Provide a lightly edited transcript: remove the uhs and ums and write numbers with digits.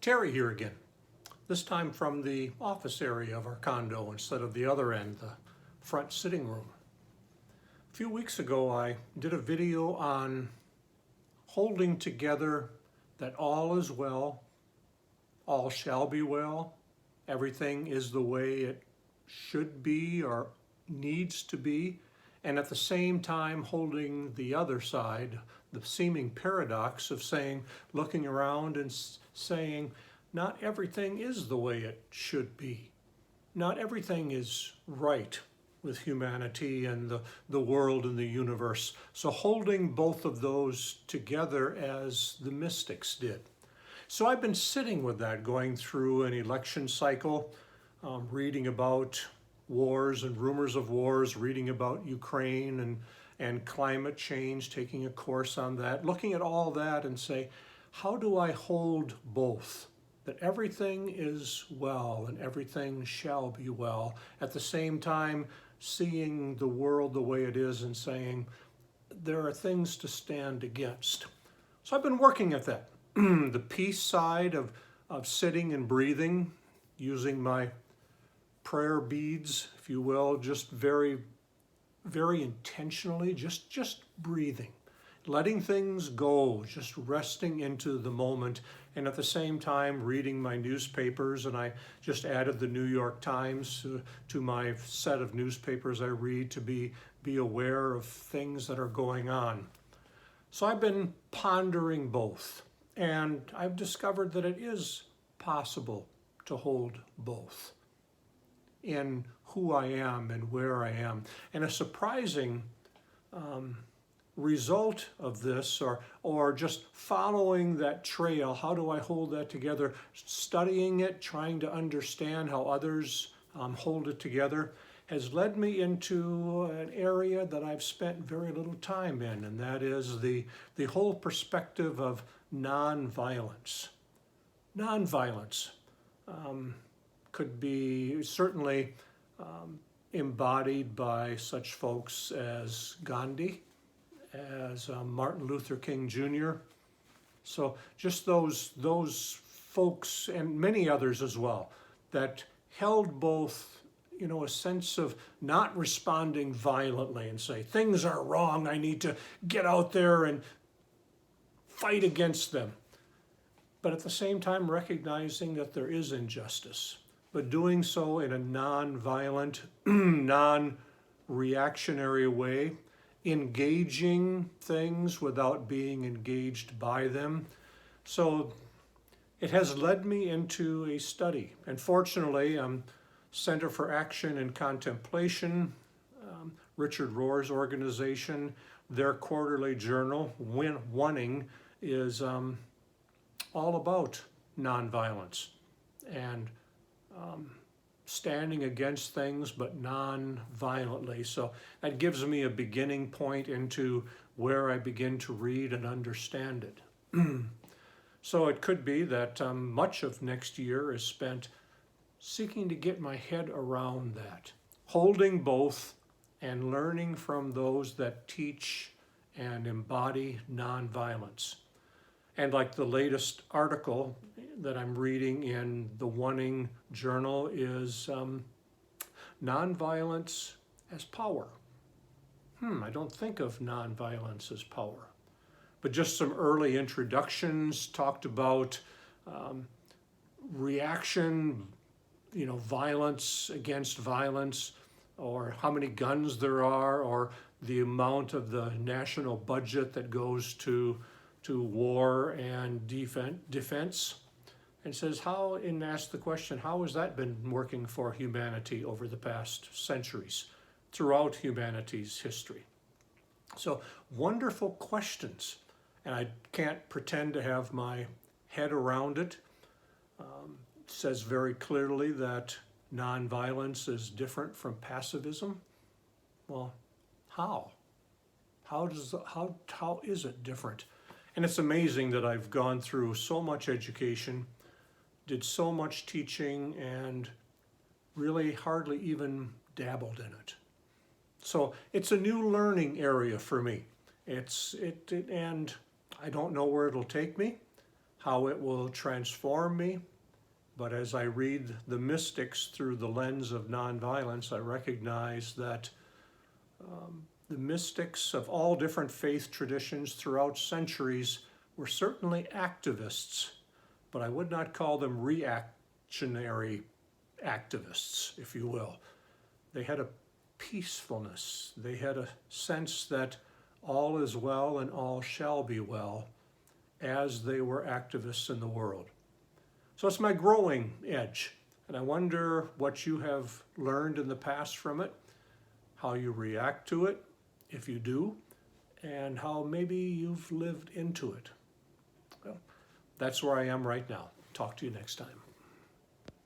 Terry here again, this time from the office area of our condo instead of the other end, the front sitting room. A few weeks ago, I did a video on holding together that all is well, all shall be well, everything is the way it should be or needs to be, and at the same time holding the other side, the seeming paradox of saying, looking around and saying, not everything is the way it should be. Not everything is right with humanity and the world and the universe. So holding both of those together as the mystics did. So I've been sitting with that, going through an election cycle, reading about wars and rumors of wars, reading about Ukraine and climate change, taking a course on that, looking at all that and say, how do I hold both? That everything is well and everything shall be well, at the same time seeing the world the way it is and saying, there are things to stand against. So I've been working at that. The peace side of sitting and breathing, using my prayer beads, if you will, just very, very intentionally, just breathing, letting things go, just resting into the moment, and at the same time reading my newspapers. And I just added the New York Times to my set of newspapers I read to be aware of things that are going on. So I've been pondering both, and I've discovered that it is possible to hold both in who I am and where I am. And a surprising result of this, or just following that trail, how do I hold that together, studying it, trying to understand how others hold it together, has led me into an area that I've spent very little time in, and that is the whole perspective of nonviolence. Nonviolence could be certainly embodied by such folks as Gandhi, as Martin Luther King Jr. So just those folks and many others as well that held both, a sense of not responding violently and say, things are wrong, I need to get out there and fight against them. But at the same time recognizing that there is injustice, but doing so in a non-violent, non-reactionary way, engaging things without being engaged by them. So it has led me into a study. And fortunately, Center for Action and Contemplation, Richard Rohr's organization, their quarterly journal, Wanting, is all about nonviolence and standing against things but non-violently. So that gives me a beginning point into where I begin to read and understand it. So it could be that much of next year is spent seeking to get my head around that, holding both and learning from those that teach and embody nonviolence. And like the latest article that I'm reading in the Wanting Journal is nonviolence as power. I don't think of nonviolence as power. But just some early introductions talked about reaction, violence against violence, or how many guns there are, or the amount of the national budget that goes to war and defense, and says and asks the question, how has that been working for humanity over the past centuries, throughout humanity's history? So wonderful questions, and I can't pretend to have my head around it. It says very clearly that nonviolence is different from pacifism. Well, how? How is it different? And it's amazing that I've gone through so much education, did so much teaching, and really hardly even dabbled in it. So it's a new learning area for me. And I don't know where it'll take me. how it will transform me. But as I read the mystics through the lens of nonviolence, I recognize that the mystics of all different faith traditions throughout centuries were certainly activists, but I would not call them reactionary activists, if you will. They had a peacefulness. They had a sense that all is well and all shall be well as they were activists in the world. So it's my growing edge, and I wonder what you have learned in the past from it, how you react to it, if you do, and how maybe you've lived into it. Well, that's where I am right now. Talk to you next time.